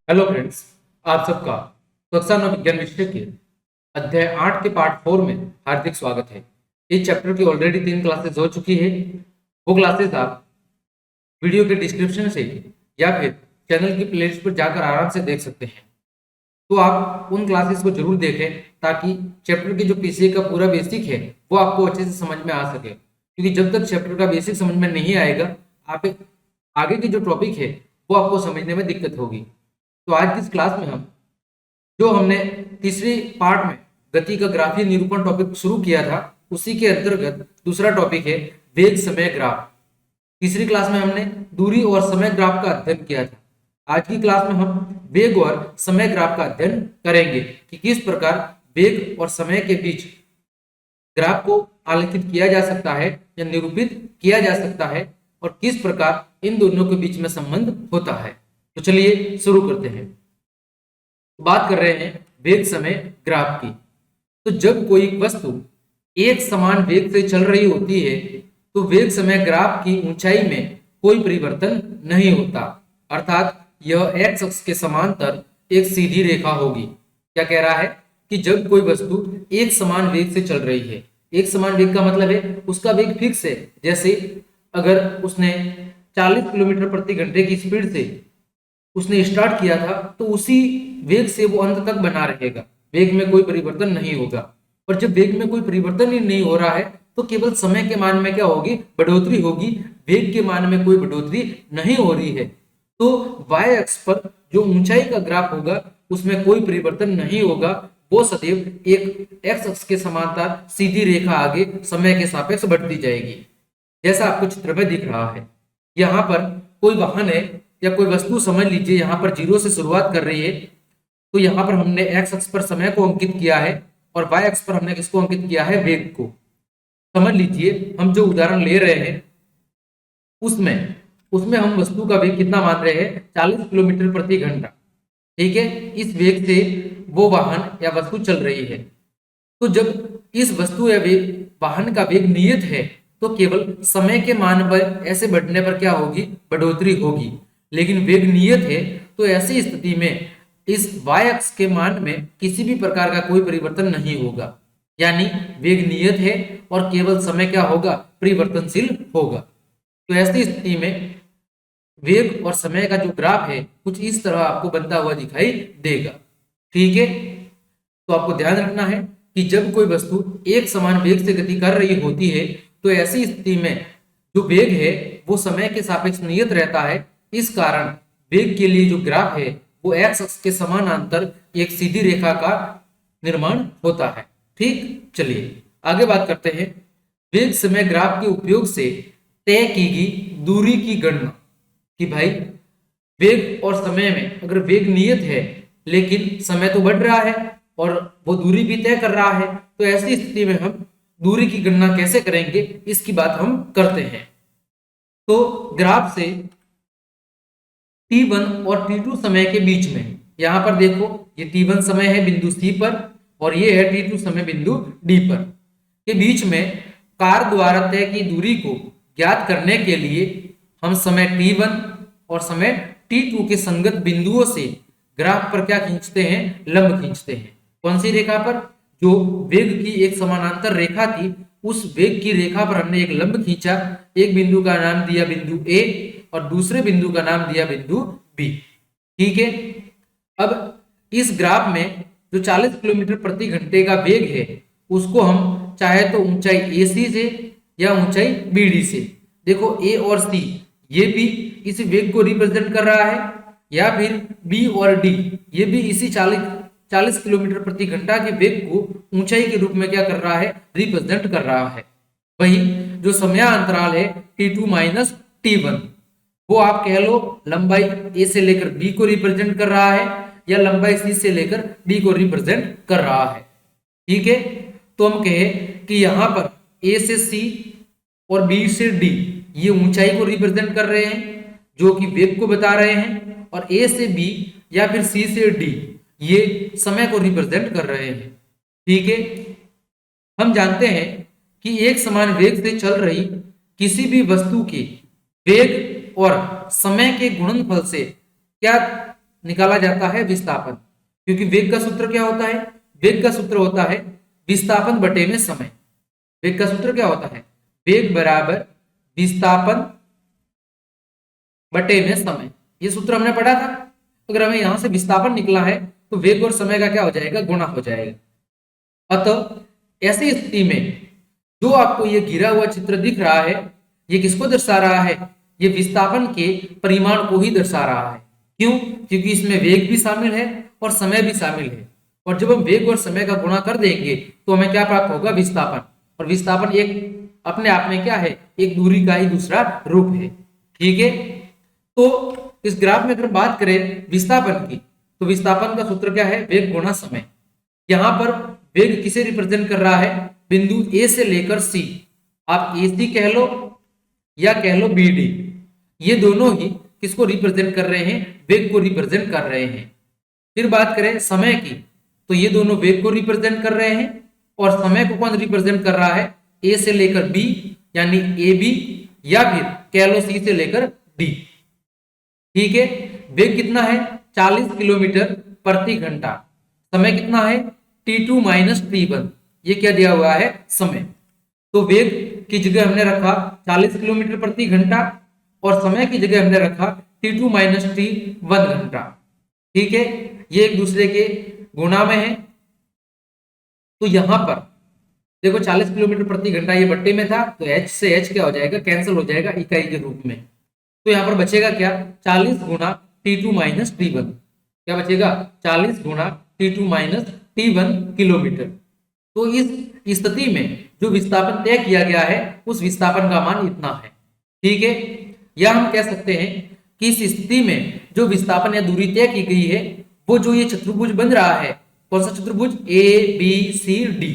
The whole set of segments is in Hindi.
हेलो फ्रेंड्स, आप सबका कक्षा 9 विज्ञान विषय के अध्याय 8 के पार्ट 4 में हार्दिक स्वागत है। इस चैप्टर की ऑलरेडी 3 क्लासेस हो चुकी है। वो क्लासेस आप वीडियो के डिस्क्रिप्शन से या फिर चैनल की प्लेलिस्ट पर जाकर आराम से देख सकते हैं। तो आप उन क्लासेस को जरूर देखें ताकि चैप्टर के जो पीसीए का पूरा बेसिक है वो आपको अच्छे से समझ में आ सके, क्योंकि जब तक चैप्टर का बेसिक समझ में नहीं आएगा आप आगे की जो टॉपिक है वो आपको समझने में दिक्कत होगी। तो आज की इस क्लास में जो हमने तीसरी पार्ट में गति का ग्राफीय निरूपण टॉपिक शुरू किया था, उसी के अंतर्गत दूसरा टॉपिक है वेग समय ग्राफ। तीसरी क्लास में हमने दूरी और समय ग्राफ का अध्ययन किया था। आज की क्लास में हम वेग और समय ग्राफ का अध्ययन करेंगे कि किस प्रकार वेग और समय के बीच ग्राफ को आलेखित किया जा सकता है या निरूपित किया जा सकता है और किस प्रकार इन दोनों के बीच में संबंध होता है। तो चलिए शुरू करते हैं। बात कर रहे हैं वेग समय ग्राफ की। तो जब कोई वस्तु एक समान वेग से चल रही होती है तो वेग समय ग्राफ की ऊंचाई में कोई परिवर्तन नहीं होता, अर्थात यह एक्स अक्ष के समांतर एक सीधी रेखा होगी। क्या कह रहा है कि जब कोई वस्तु एक समान वेग से चल रही है, एक समान वेग का मतलब है उसका वेग फिक्स है। जैसे अगर उसने 40 किलोमीटर प्रति घंटे की स्पीड से उसने स्टार्ट किया था तो उसी वेग से वो अंत तक बना रहेगा, वेग में कोई परिवर्तन नहीं होगा। और जब वेग में कोई परिवर्तन ही नहीं हो रहा है तो केवल समय के मान में क्या होगी, बढ़ोतरी होगी, वेग के मान में कोई बढ़ोतरी नहीं हो रही है। तो y अक्ष पर जो ऊंचाई का ग्राफ होगा उसमें कोई परिवर्तन नहीं होगा, वो सदैव एक x अक्ष के समांतर सीधी रेखा आगे समय के सापेक्ष बढ़ती जाएगी। जैसा आपको चित्र में दिख रहा है, यहाँ पर कोई वाहन है या कोई वस्तु समझ लीजिए यहाँ पर 0 से शुरुआत कर रही है, तो यहाँ पर हमने x अक्ष पर समय को अंकित किया है और y अक्ष पर हमने किसको अंकित किया है, वेग को। समझ लीजिए हम जो उदाहरण ले रहे हैं उसमें उसमें हम वस्तु का वेग कितना मान रहे हैं, 40 किलोमीटर प्रति घंटा। ठीक है, इस वेग से वो वाहन या वस्तु चल रही है। तो जब इस वस्तु या वाहन का वेग नियत है तो केवल समय के मान पर ऐसे बढ़ने पर क्या होगी, बढ़ोतरी होगी। लेकिन वेग नियत है तो ऐसी स्थिति में इस y अक्ष के मान में किसी भी प्रकार का कोई परिवर्तन नहीं होगा, यानी वेग नियत है और केवल समय क्या होगा, परिवर्तनशील होगा। तो ऐसी स्थिति में वेग और समय का जो ग्राफ है कुछ इस तरह आपको बनता हुआ दिखाई देगा। ठीक है, तो आपको ध्यान रखना है कि जब कोई वस्तु एक समान वेग से गति कर रही होती है तो ऐसी स्थिति में जो वेग है वो समय के सापेक्ष नियत रहता है। इस कारण वेग के लिए जो ग्राफ है वो एक्स अक्ष के समानांतर एक सीधी रेखा का निर्माण होता है। ठीक, चलिए आगे बात करते हैं वेग समय ग्राफ के उपयोग से तय की गई दूरी की गणना। कि भाई वेग और समय में अगर वेग नियत है लेकिन समय तो बढ़ रहा है और वो दूरी भी तय कर रहा है, तो ऐसी स्थिति में हम दूरी की गणना कैसे करेंगे इसकी बात हम करते हैं। तो ग्राफ से t1 और t2 समय के बीच में, यहां पर देखो ये t1 समय है बिंदु C पर और ये है t2 समय बिंदु D पर, के बीच में कार द्वारा तय की दूरी को ज्ञात करने के लिए हम समय t1 और समय t2 के संगत बिंदुओं से ग्राफ पर क्या खींचते हैं, लंब खींचते हैं। कौन सी रेखा पर, जो वेग की एक समानांतर रेखा थी उस वेग की रेखा पर हमने एक लंब खींचा। एक बिंदु का नाम दिया बिंदु A और दूसरे बिंदु का नाम दिया बिंदु B। ठीक है, अब इस ग्राफ में जो 40 किलोमीटर प्रति घंटे का वेग है उसको हम चाहे तो ऊंचाई AC से या ऊंचाई BD से, देखो A और C ये भी इस वेग को रिप्रेजेंट कर रहा है, या फिर B और D ये भी इसी 40 किलोमीटर प्रति घंटा के वेग को ऊंचाई के रूप में क्या कर रहा है, रिप्रेजेंट कर रहा है। वही जो समयांतराल है t2 माइनस t1 वो आप कह लो लंबाई A से लेकर B को रिप्रेजेंट कर रहा है या लंबाई C से लेकर D को रिप्रेजेंट कर रहा है। ठीक है, तो हम कहे कि यहाँ पर A से C और B से D ये ऊंचाई को रिप्रेजेंट कर रहे हैं जो कि वेग को बता रहे हैं, और A से B या फिर C से D ये समय को रिप्रेजेंट कर रहे हैं। ठीक है, हम जानते हैं कि एक समान वेग से चल रही किसी भी वस्तु के वेग और समय के गुणनफल से क्या निकाला जाता है विस्थापन, क्योंकि वेग का सूत्र क्या होता है? वेग का सूत्र होता है विस्थापन बटे में समय। वेग का सूत्र क्या होता है? वेग बराबर विस्थापन बटे में समय। ये सूत्र हमने पढ़ा था। अगर हमें यहां से विस्थापन निकला है तो वेग और समय का क्या हो जाएगा? गुणा हो जाएगा। अतः ऐसी स्थिति में जो आपको ये गिरा हुआ चित्र दिख रहा है, ये किसको दर्शा रहा है? ये विस्थापन के परिमाण को ही दर्शा रहा है। क्यों? क्योंकि इसमें वेग भी शामिल है और समय भी शामिल है, और जब हम वेग और समय का गुणा कर देंगे तो हमें क्या प्राप्त होगा? विस्थापन। और विस्थापन एक अपने आप में क्या है? एक दूरी का ही दूसरा रूप है। ठीक है, तो इस ग्राफ में अगर बात करें विस्थापन की, तो विस्थापन का सूत्र क्या है? वेग गुणा समय। यहां पर वेग किसे रिप्रेजेंट कर रहा है? बिंदु ए से लेकर सी, आप ए सी कह लो या कह लो बी डी, ये दोनों ही किसको रिप्रेजेंट कर रहे हैं? वेग को रिप्रेजेंट कर रहे हैं। फिर बात करें समय की, तो ये दोनों वेग को रिप्रेजेंट कर रहे हैं, और समय को कौन रिप्रेजेंट कर रहा है? ए से लेकर बी, यानी ए बी, या फिर कह लो सी से लेकर डी। ठीक है, वेग कितना है? 40 किलोमीटर प्रति घंटा। समय कितना है? T2 minus T1। ये क्या दिया हुआ है? समय। तो वेग की जगह हमने रखा 40 किलोमीटर प्रति घंटा, और समय की जगह हमने रखा T2 माइनस T1 घंटा। ठीक है, ये एक दूसरे के गुणा में है। तो यहां पर देखो 40 किलोमीटर प्रति घंटा ये बट्टे में था, तो h से h क्या हो जाएगा? कैंसिल हो जाएगा इकाई के रूप में। तो यहाँ पर बचेगा क्या? 40 गुणा T2 माइनस T1। क्या बचेगा? 40 गुणा T2 माइनस T1 किलोमीटर। तो इस स्थिति में जो विस्थापन तय किया गया है, उस विस्थापन का मान इतना है। ठीक है, या हम कह सकते हैं कि इस स्थिति में जो विस्थापन या दूरी तय की गई है, वो जो ये चतुर्भुज बन रहा है, कौन सा चतुर्भुज? A B C D.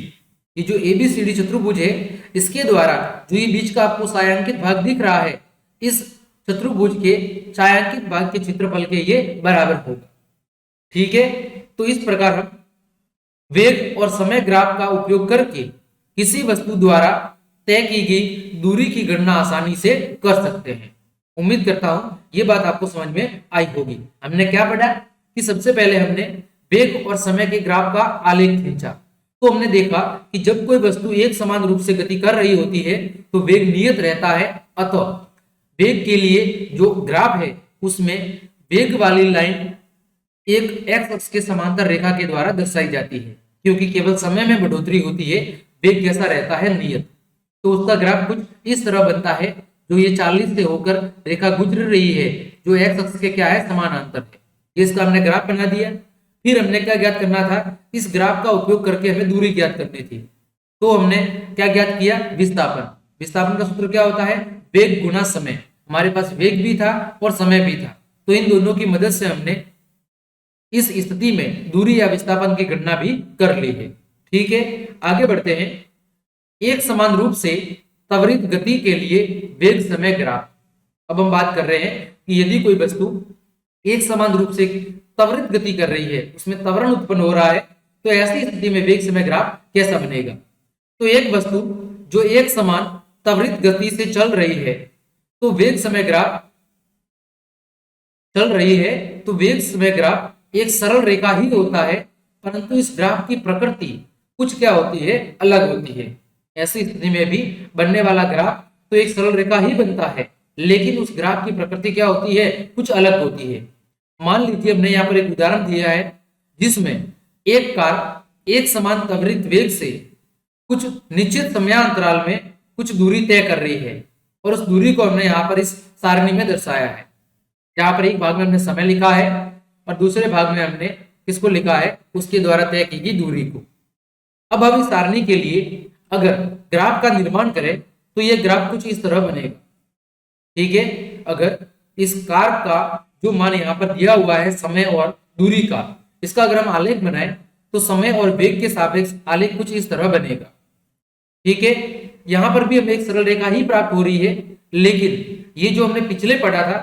ये जो ए बी सी डी चतुर्भुज है, इसके द्वारा जो ये बीच का आपको छायांकित भाग दिख रहा है, इस चतुर्भुज के छायांकित भाग के क्षेत्रफल के ये बराबर होगा। ठीक है, तो इस प्रकार हम वेग और समय ग्राफ का उपयोग करके किसी वस्तु द्वारा तय की गई दूरी की गणना आसानी से कर सकते हैं। उम्मीद करता हूं ये बात आपको समझ में आई होगी। हमने क्या पढ़ा कि सबसे पहले हमने वेग और समय के ग्राफ का आलेख खींचा। तो हमने देखा कि जब कोई वस्तु एक समान रूप से गति कर रही होती है तो वेग नियत रहता है। अतः वेग के लिए जो ग्राफ है उसमें वेग वाली लाइन एक एक्स अक्ष के समांतर रेखा के द्वारा दर्शाई जाती है, क्योंकि केवल समय में बढ़ोतरी होती है, वेग कैसा रहता है? नियत। तो उसका ग्राफ कुछ इस तरह बनता है, जो ये 40 से होकर रेखा गुजर रही है, जो एक्स अक्ष के क्या है? समानांतर है। ये इसका हमने ग्राफ बना दिया। फिर हमने क्या ज्ञात करना था? इस ग्राफ का उपयोग करके हमें दूरी ज्ञात करनी थी। तो हमने क्या ज्ञात किया? विस्थापन। विस्थापन का सूत्र क्या होता है? वेग गुना समय। हमारे पास वेग भी था और समय भी था, तो इन दोनों की मदद से हमने इस स्थिति में दूरी या विस्थापन की गणना भी कर ली है। ठीक है, आगे बढ़ते हैं। एक समान रूप से त्वरित गति के लिए वेग समय ग्राफ। अब हम बात कर रहे हैं कि यदि कोई वस्तु एक समान रूप से त्वरित गति कर रही है, उसमें त्वरण उत्पन्न हो रहा है, तो ऐसी स्थिति में वेग समय ग्राफ कैसा बनेगा? तो एक वस्तु जो एक समान त्वरित गति से चल रही है, तो वेग समय ग्राफ चल रही है, तो वेग समय ग्राफ एक सरल रेखा ही होता है, परंतु इस ग्राफ की प्रकृति कुछ क्या होती है? अलग होती है। ऐसी स्थिति में भी बनने वाला ग्राफ तो एक सरल रेखा ही बनता है, लेकिन उस ग्राफ की प्रकृति क्या होती है? कुछ अलग होती है। मान लीजिए हमने यहाँ पर एक उदाहरण दिया है, जिसमें एक कार एक समान त्वरित वेग से कुछ निश्चित समयांतराल में कुछ दूरी तय कर रही है, और उस दूरी को हमने यहाँ पर इस सारणी में दर्शाया है। यहाँ पर एक भाग में हमने समय लिखा है और दूसरे भाग में हमने किसको लिखा है? उसके द्वारा तय की गई दूरी को। अब हम इस सारणी के लिए अगर ग्राफ का निर्माण करें तो यह ग्राफ कुछ इस तरह बनेगा। ठीक है, अगर इस कार का जो मान यहाँ पर दिया हुआ है समय और दूरी का, इसका अगर हम आलेख बनाए तो समय और वेग के सापेक्ष आलेख कुछ इस तरह बनेगा। ठीक है, यहाँ पर भी हमें एक सरल रेखा ही प्राप्त हो रही है, लेकिन ये जो हमने पिछले पढ़ा था,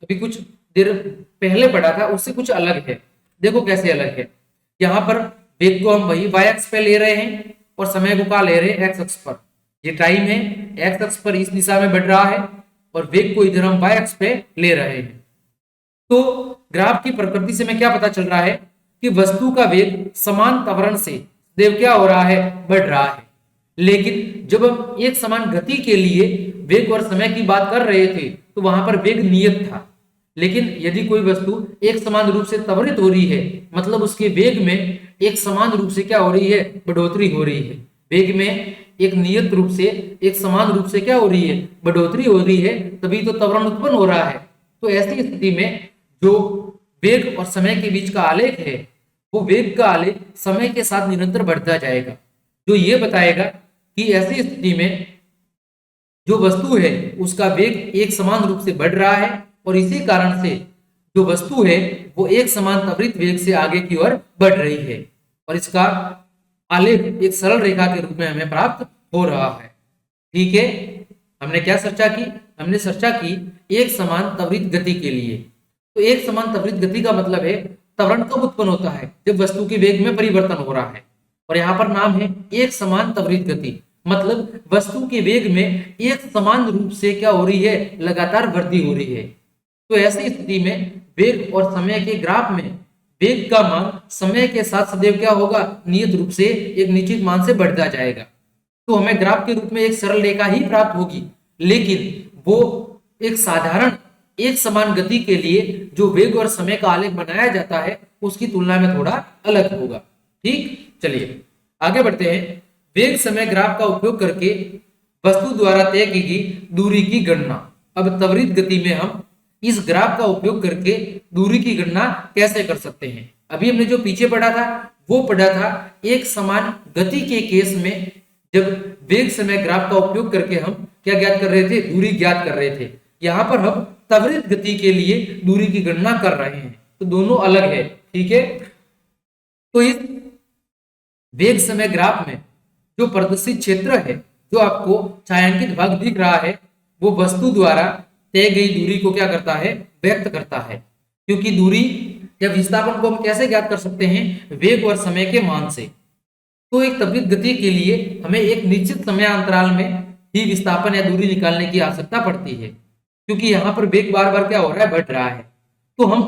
अभी कुछ देर पहले पढ़ा था, उससे कुछ अलग है। देखो कैसे अलग है। यहाँ पर वेग को हम वही y अक्ष पे ले रहे हैं और समय को कहाँ ले रहे हैं? x अक्ष पर। ये टाइम है, x अक्ष पर इस दिशा में बढ़ रहा है और वेग को इधर हम y अक्ष पे ले रहे हैं। तो ग्राफ की प्रकृति से हमें क्या पता चल रहा है कि वस्तु का वेग समान त्वरण से सदैव क्या हो रहा है, बढ़ रहा है। लेकिन जब हम एक समान गति के लिए वेग और समय की बात कर रहे थे तो वहां पर वेग नियत था। लेकिन यदि कोई वस्तु एक समान रूप से त्वरित हो रही है, मतलब उसके वेग में एक समान रूप से क्या हो रही है, बढ़ोतरी हो रही है। वेग में एक नियत रूप से, एक समान रूप से क्या हो रही है, बढ़ोतरी हो रही है, तभी तो त्वरण उत्पन्न हो रहा है। तो ऐसी स्थिति में जो वेग और समय के बीच का आलेख है, वो वेग का आलेख समय के साथ निरंतर बढ़ता जाएगा, जो ये बताएगा कि ऐसी स्थिति में जो वस्तु है उसका वेग एक समान रूप से बढ़ रहा है, और इसी कारण से जो वस्तु है वो एक समान त्वरित वेग से आगे की ओर बढ़ रही है, और इसका आलेख एक सरल रेखा के रूप में हमें प्राप्त हो रहा है। ठीक है, हमने क्या चर्चा की, हमने चर्चा की एक समान त्वरित गति के लिए। तो एक समान त्वरित गति का मतलब है त्वरण कब उत्पन्न होता है, जब वस्तु के वेग में परिवर्तन हो रहा है। और यहाँ पर नाम है एक समान त्वरित गति, मतलब वस्तु के वेग में एक समान रूप से क्या हो रही है, लगातार वृद्धि हो रही है। तो ऐसी स्थिति में वेग और समय के ग्राफ में वेग का मान समय के साथ सदैव क्या होगा, नियत रूप से एक निश्चित मान से बढ़ता जाएगा। तो हमें ग्राफ के रूप में एक सरल रेखा ही प्राप्त होगी, लेकिन वो एक साधारण एक समान गति के लिए जो वेग और समय का आलेख बनाया जाता है उसकी तुलना में थोड़ा अलग होगा। ठीक, चलिए आगे बढ़ते हैं। वेग समय ग्राफ का उपयोग करके वस्तु द्वारा तय की गई दूरी की गणना। अब त्वरित गति में हम इस ग्राफ का उपयोग करके दूरी की गणना कैसे कर सकते हैं। अभी हमने जो पीछे पढ़ा था वो पढ़ा था एक समान गति के केस में, जब वेग समय ग्राफ का उपयोग करके हम क्या ज्ञात कर रहे थे, दूरी ज्ञात कर रहे थे। यहां पर हम त्वरित गति के लिए दूरी की गणना कर रहे हैं, तो दोनों अलग है। ठीक है, तो इस वेग समय ग्राफ में जो प्रदर्शित क्षेत्र है, जो आपको छायांकित भाग दिख रहा है, वो वस्तु द्वारा तय गई दूरी को क्या करता है, व्यक्त करता है। क्योंकि दूरी या विस्थापन को हम कैसे ज्ञात कर सकते हैं, वेग और समय के मान से। तो एक त्वरित गति के लिए हमें एक निश्चित समय अंतराल में ही विस्थापन या दूरी निकालने की आवश्यकता पड़ती है, क्योंकि यहाँ पर वेग बार बार क्या हो रहा है, बढ़ रहा है। तो हम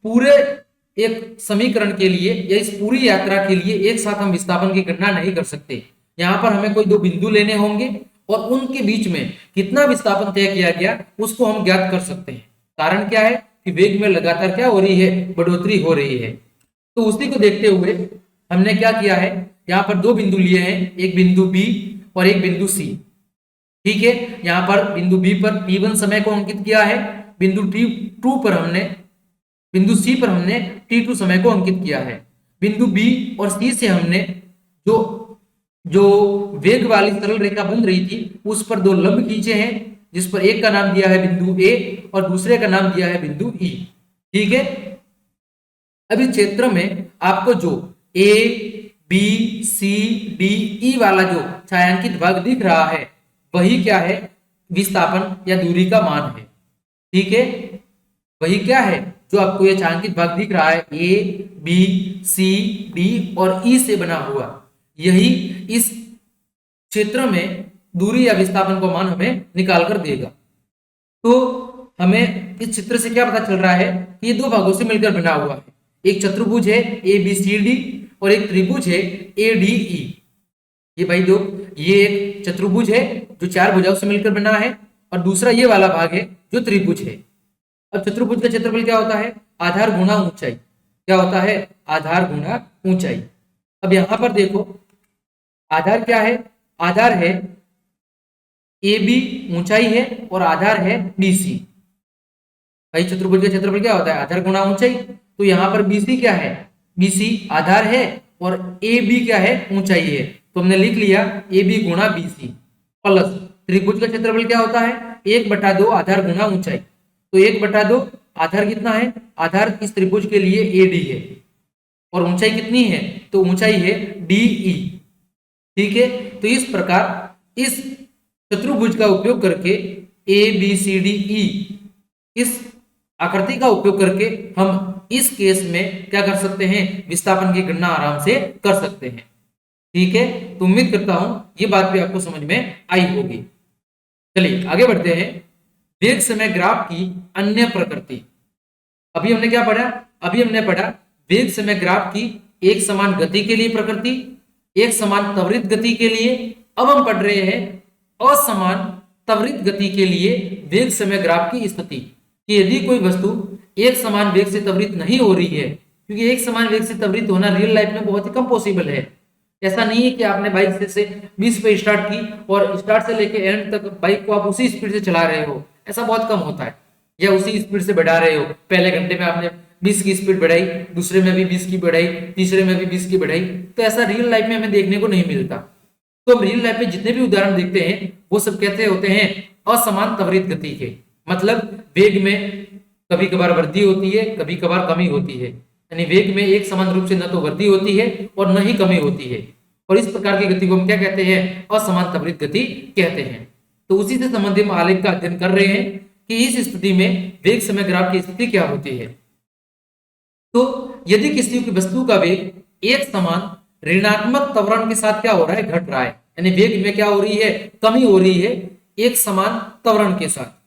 पूरे एक समीकरण के लिए या इस पूरी यात्रा के लिए एक साथ हम विस्थापन की गणना नहीं कर सकते। यहाँ पर हमें कोई दो बिंदु लेने होंगे और उनके बीच में कितना विस्थापन तय किया गया उसको हम ज्ञात कर सकते हैं। कारण क्या है कि वेग में लगातार क्या हो रही है, बढ़ोतरी हो रही है। तो उसी को देखते हुए हमने क्या किया है, यहाँ पर दो बिंदु लिए हैं, एक बिंदु बी और एक बिंदु सी। ठीक है, यहाँ पर बिंदु बी पर t1 समय को अंकित किया है, बिंदु t2 पर हमने, बिंदु सी पर हमने t2 समय को अंकित किया है। बिंदु बी और सी से हमने जो जो वेग वाली सरल रेखा बन रही थी उस पर दो लंब खींचे हैं, जिस पर एक का नाम दिया है बिंदु ए और दूसरे का नाम दिया है बिंदु ई। ठीक है, अभी क्षेत्र में आपको जो ए बी सी डी ई वाला जो छायांकित भाग दिख रहा है वही क्या है, विस्थापन या दूरी का मान है। ठीक है, वही क्या है, जो आपको ये छायांकित भाग दिख रहा है ए बी सी डी और ई से बना हुआ, यही इस क्षेत्र में दूरी या विस्थापन को मान हमें निकाल कर देगा। तो हमें इस चित्र से क्या पता चल रहा है कि ये दो भागों से मिलकर बना हुआ है। एक चतुर्भुज है ए बी सी डी और एक त्रिभुज है ए डी ई। ये भाई दो, ये एक चतुर्भुज है जो चार भुजाओं से मिलकर बना है और दूसरा ये वाला भाग है जो त्रिभुज है। अब चतुर्भुज का क्षेत्रफल क्या होता है, आधार गुणा ऊंचाई। क्या होता है, आधार गुणा ऊंचाई। अब यहां पर देखो आधार क्या है, आधार है ए बी ऊंचाई है और आधार है बी सी। भाई चतुर्भुज का क्षेत्रफल क्या होता है, आधार गुणा ऊंचाई। तो यहाँ पर बी सी क्या है, बी सी आधार है और ए बी क्या है, ऊंचाई है। तो हमने लिख लिया ए बी गुणा बी सी प्लस त्रिभुज का क्षेत्रफल क्या होता है, 1/2 आधार गुणा ऊंचाई। तो 1/2 आधार कितना है, आधार इस त्रिभुज के लिए ए डी है और ऊंचाई कितनी है, तो ऊंचाई है डी ई। ठीक है, तो इस प्रकार इस चतुर्भुज का उपयोग करके ए बी सी डी ई, इस आकृति का उपयोग करके हम इस केस में क्या कर सकते हैं, विस्थापन की गणना आराम से कर सकते हैं। ठीक है, तो उम्मीद करता हूं ये बात भी आपको समझ में आई होगी। चलिए आगे बढ़ते हैं। वेग समय ग्राफ की अन्य प्रकृति। अभी हमने क्या पढ़ा? अभी हमने पढ़ा वेग समय ग्राफ की एक समान गति के लिए प्रकृति, एक समान त्वरित गति के लिए। अब हम पढ़ रहे हैं असमान त्वरित गति के लिए वेग समय ग्राफ की स्थिति, कि यदि कोई वस्तु एक समान वेग से त्वरित नहीं हो रही है, क्योंकि एक समान वेग से त्वरित होना रियल लाइफ में बहुत ही कम पॉसिबल है। ऐसा नहीं है कि आपने बाइक से 20 पे स्टार्ट की और स्टार्ट से लेके एंड तक बाइक को आप उसी स्पीड से चला रहे हो, ऐसा बहुत कम होता है। या उसी स्पीड से बढ़ा रहे हो, पहले घंटे में आपने 20 की स्पीड बढ़ाई, दूसरे में भी 20 की बढ़ाई, तीसरे में भी 20 की बढ़ाई, तो ऐसा रियल लाइफ में हमें देखने को नहीं मिलता। तो हम रियल लाइफ में जितने भी उदाहरण देखते हैं वो सब कहते होते हैं असमान त्वरित गति के, मतलब वेग में कभी कभार वृद्धि होती है, कभी कभार कमी होती है, यानी वेग में एक समान रूप से न तो वृद्धि होती है और न ही कमी होती है। और इस प्रकार की गति को हम क्या कहते हैं? असमान त्वरित गति कहते हैं। तो उसी से संबंधित हम आलेख का अध्ययन कर रहे हैं कि इस स्थिति में वेग समय ग्राफ की स्थिति क्या होती है। तो यदि किसी की वस्तु का वेग एक समान ऋणात्मक त्वरण के साथ क्या हो रहा है? घट रहा है, यानी वेग में क्या हो रही है? कमी हो रही है एक समान त्वरण के साथ।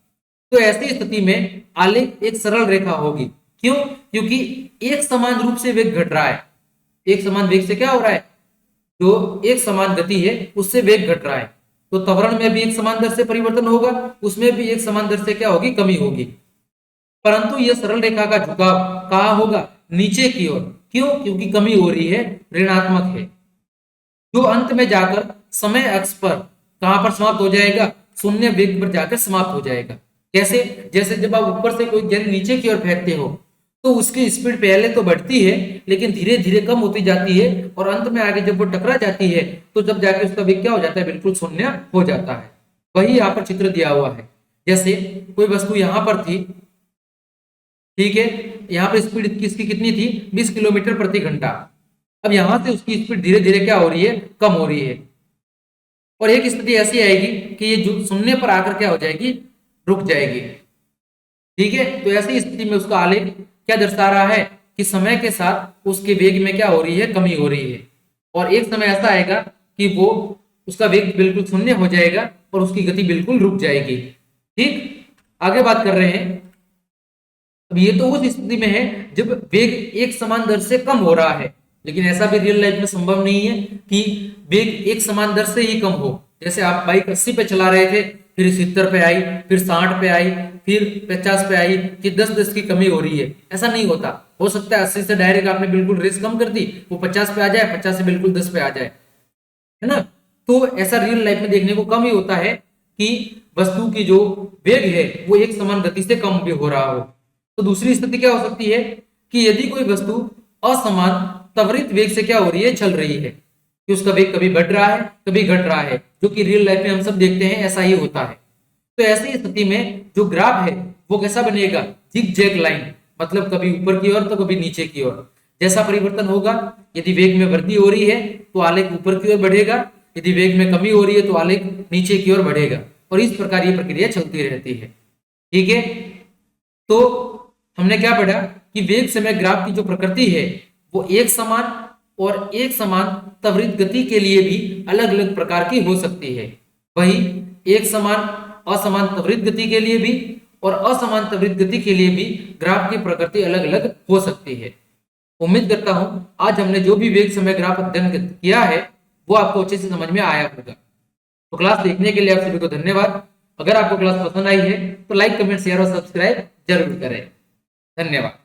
तो ऐसी स्थिति में आलेख एक सरल रेखा होगी। क्यों? क्योंकि एक समान रूप से वेग घट रहा है। एक समान वेग से क्या हो रहा है? जो एक समान गति है उससे वेग घट रहा है, तो त्वरण में भी एक समान दर से परिवर्तन होगा, उसमें भी एक समान दर से क्या होगी? कमी होगी। परंतु यह सरल रेखा का झुकाव कहाँ होगा? नीचे की ओर। क्यों? क्योंकि कमी हो रही है, ऋणात्मक है, जो अंत में जाकर समय अक्ष पर कहां पर समाप्त हो जाएगा? शून्य वेग पर जाकर समाप्त हो जाएगा। कैसे? जैसे जब आप ऊपर से कोई गेंद नीचे की ओर फेंकते हो तो उसकी स्पीड पहले तो बढ़ती है लेकिन धीरे धीरे कम होती जाती है, और अंत में आगे जब वो टकरा जाती है तो जब जाके उसका वेग क्या हो जाता है? बिल्कुल शून्य हो जाता है। वही यहाँ पर चित्र दिया हुआ है। जैसे कोई वस्तु यहाँ पर थी, ठीक है, यहाँ पर स्पीड किसकी कितनी थी? 20 किलोमीटर प्रति घंटा। अब यहां से उसकी स्पीड धीरे धीरे क्या हो रही है? कम हो रही है, और एक स्थिति ऐसी आएगी कि ये जो शून्य पर आकर क्या हो जाएगी? रुक जाएगी। ठीक है, तो ऐसी स्थिति में उसका आलेख क्या दर्शा रहा है कि समय के साथ उसके वेग में क्या हो रही है? कमी हो रही है, और एक समय ऐसा आएगा कि वो उसका वेग बिल्कुल शून्य हो जाएगा और उसकी गति बिल्कुल रुक जाएगी। ठीक, आगे बात कर रहे हैं। अब ये तो उस स्थिति में है जब वेग एक समान दर से कम हो रहा है, लेकिन ऐसा भी रियल लाइफ में संभव नहीं है कि वेग एक समान दर से ही कम हो। जैसे आप बाइक 80 पे चला रहे थे, फिर 70 पे आई, फिर 60 पे आई, फिर 50 पे आई, कि 10-10 की कमी हो रही है, ऐसा नहीं होता। हो सकता है 80 से डायरेक्ट आपने बिल्कुल रेस कम कर दी, वो 50 पे आ जाए, 50 से बिल्कुल 10 पे आ जाए, है ना। तो ऐसा रियल लाइफ में देखने को कम ही होता है कि वस्तु की जो वेग है वो एक समान गति से कम भी हो रहा हो। तो दूसरी स्थिति क्या हो सकती है कि यदि कोई वस्तु असमान त्वरित वेग से क्या हो रही है? चल रही है, कि उसका वेग कभी बढ़ रहा है कभी घट रहा है, जो कि रियल लाइफ में हम सब देखते हैं, ऐसा ही होता है। तो ऐसी स्थिति में जो ग्राफ है वो कैसा बनेगा? जिग जैग लाइन, मतलब कभी ऊपर की ओर तो कभी नीचे की ओर। जैसा परिवर्तन होगा, यदि वेग में वृद्धि हो रही है तो आलेख ऊपर की ओर बढ़ेगा, यदि वेग में कमी हो रही है तो आलेख नीचे की ओर बढ़ेगा, और इस प्रकार ये प्रक्रिया चलती रहती है। ठीक है, तो हमने क्या पढ़ा कि वेग समय ग्राफ की जो प्रकृति है वो एक समान और एक समान त्वरित गति के लिए भी अलग अलग प्रकार की हो सकती है। वही एक समान असमान त्वरित गति के लिए भी और असमान त्वरित गति के लिए भी ग्राफ की प्रकृति अलग अलग हो सकती है। उम्मीद करता हूं आज हमने जो भी वेग समय ग्राफ अध्ययन किया है वो आपको अच्छे से समझ में आया होगा। तो क्लास देखने के लिए आप सभी को धन्यवाद। अगर आपको क्लास पसंद आई है तो लाइक, कमेंट, शेयर और सब्सक्राइब जरूर करें। धन्यवाद।